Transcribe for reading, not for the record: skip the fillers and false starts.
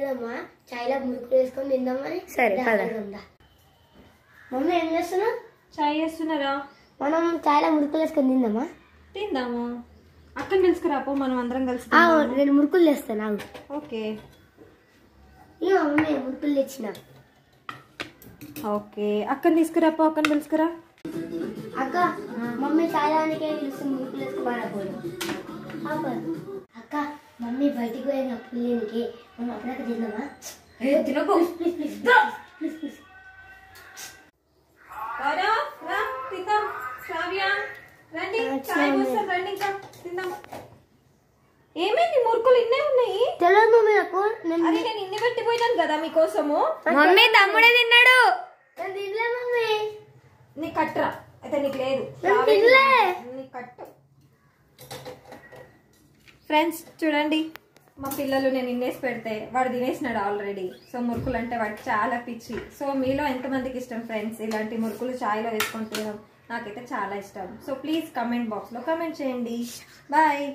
పోదామా చాయ్లో మురుకులు వేసుకొని తిందామని. సరే పద. మమ్మీ ఏం చేస్తున్నావు? చాయ్ చేస్తున్నారా? మనం చాయ్లో మురుకులు వేసుకొని తిందామా? తిందాము. అక్కని తెలుసుకురాపో, మనం అందరం కలిసి. నేను మురుకులు తెస్తాను. ఓకే ఇక మమ్మీ మురుకులు తెచ్చిన. ఓకే అక్కని తీసుకురాపో, అక్కని తెలుసుకురా. అక్క మమ్మీ చాయ్లానికే పిలుస్తుంది మురుకులు వేసుకోవాలి. అక్క మమ్మీ బయటికి పోయిన పిల్లలకి మనం అప్పుడక్క తిందామా? తినకు. Please please please please. ఏమైంది? మురుకులు ఇన్నే ఉన్నాయి. తెలియదు మమ్మీ నాకు. అరే నేను ఇన్ని పెట్టిపోయినాను కదా మీకోసము. మమ్మీ తమ్ముడే తిన్నాడు. నేను తినలే మమ్మీ. నీ కట్టరా అయితే నీకు లేదు. నీ కట్టు. ఫ్రెండ్స్ చూడండి, మా పిల్లలు నేను ఇన్నేసి పెడితే వాడు తినేసినాడు ఆల్రెడీ. సో మురుకులు అంటే వాడికి చాలా పిచ్చి. సో మీలో ఎంతమందికి ఇష్టం ఫ్రెండ్స్ ఇలాంటి మురుకులు చాయ్లో వేసుకొని తినడం? నాకైతే చాలా ఇష్టం. సో ప్లీజ్ కమెంట్ బాక్స్లో కమెంట్ చేయండి. బాయ్.